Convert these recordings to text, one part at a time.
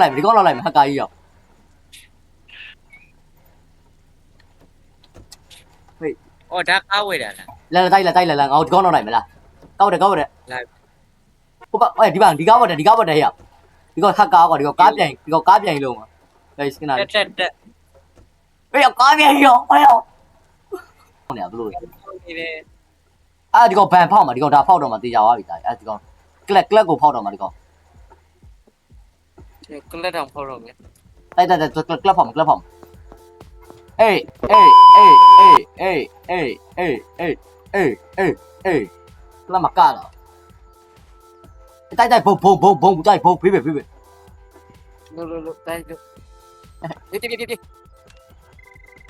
လိုက်ဒီကောင်းလောက်လိုက်မယ်ဟကာကြီးရောဟေးအော်ဒါကားဝယ်တာလာလားတိုက်လာငါဒီကောင်းလောက်လိုက်မလားကောက်တယ်လိုက်ဟိုပါအေးဒီကောင်ပေါ်တယ်ဟဲ့ဒီကောင်ဟကာကွာဒီကောင်ကားပြန်လုံးမှာဟေးစကနာတက်ဟေးကားပြန်ရောဟဲ့ဟုတ်နေဘလို့နေတယ်ဒီကောင်ဘန်ဖောက်မှာဒီကောင်ဒါဖောက်တော့မှာတေးကြသွားပြီဒါဒီကောင်ကလပ်ကိုဖောက်တော့မှာဒီကောင်ကလက်တောင်ဖောက်တော့မယ်တိုက်ကလပ်ဖောက်မှာအေးကလပ်မကားလားတိုက်ဘုံတိုက်ဘုံဖေးလို့တိုက်ပြေ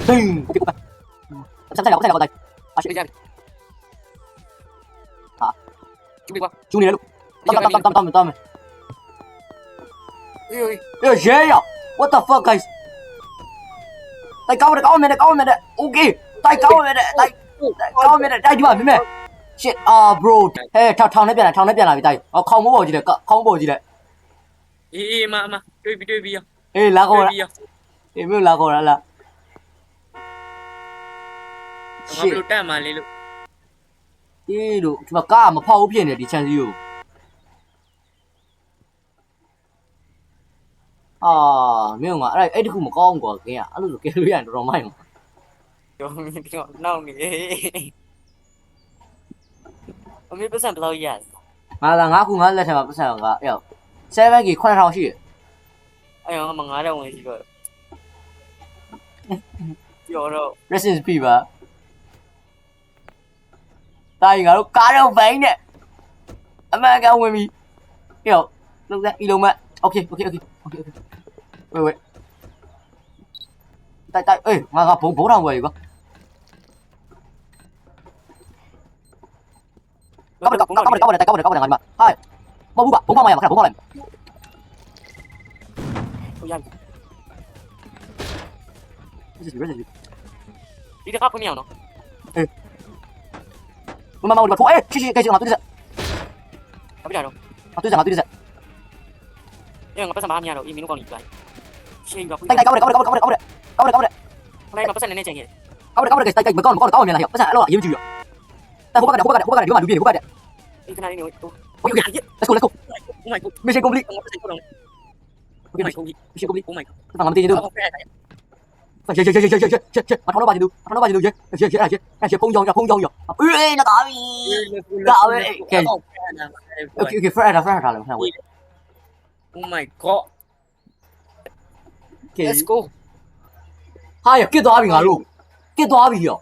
ဒင်းဆက်တိုက်တိုက်အရှိကြပြီဟာကျူပြီကွာကျူနေလို့တမ်အေးyeah what the fuck guys တိုက်ကောင်းမယ် okay တိုက်ကောင်းမယ်တိုက်ဒီပါမင်း shit bro ဟဲ့ထောင်နဲ့ပြန်လာပြီတိုက်ခေါင်းမိုးပေါ်ကြည့်လိုက်ခေါင်းပေါ်ကြည့်လိုက်အေးမတွေ့ပြီရောအေးလာခေါ်လားအေးမြို့လာခေါ်လားငါဘလို့တက်မှလေးလို့အေးတို့ဒီမှာကားမဖောက်ဘူးဖြစ်နေဒီ chance ကိုမင်းကအဲ့တခုမကောင်းဘူးကွာခင်ဗျအဲ့လိုဆိုကယ်လို့ရရင်တော်တော်မိုက်မှာပြောမင်းပြောနောက်နေအမေပတ်စံဘယ်လောက်ရလဲငါခုငါလက်ထက်မှာပတ်စံကအဲ့ 7k 9000ရှိတယ်အဲ့ရောငါ900ဝင်ရှိတော့ပြောတော့ resin ပြပါတိုင်းငါတို့ကားတော့ဘိုင်းနဲ့အမှန်ကန်ဝင်ပြီဟဲ့လုံးလက်ဤလုံးမ okay wait တိုက်အေးငါဘုံထောင်ဝယ်ပြီကွာကောက်တယ်ငါဒီမှာဟိုင်မဟုတ်ဘူးပါဘုံဖောက်မရမှာခဏဘုံဖောက်လိုက်ဟိုရပြီဒီတခါဖွင့်မရအောင်နော်မမထိုးရှိကဲငါတွေ့စက်ဘာပြတော့ငါတွေ့စက်ငါပတ်စံမရတော့အီမီနိုကောင်းနေပြီရှင်းပြီတိုက်ကောက်တယ်ဟိုလိုက်မှာပတ်စံနည်းနည်းကျန်ခဲ့တယ်ကောက်တယ်မကောင်းမြင်လာဟဲ့ပတ်စံအဲ့တော့အရေးကြီးရောတိုက်ဟိုဘက်ကဒီမှာလူပြေဟိုဘက်အေးခဏလေးနေ okay let's go oh my god mission complete okay mission complete oh my god ငါမသိနေတော့ရှေ့အထောက်တော့ပါနေလို့ရှေ့ဖုံးကြောင်းအေးလာတာပြီဒါပဲ okay friend ထားလိုက်ခဏဝေး oh my god let's go ဟာရကစ်သွားပြီငါတို့ကစ်သွားပြီရော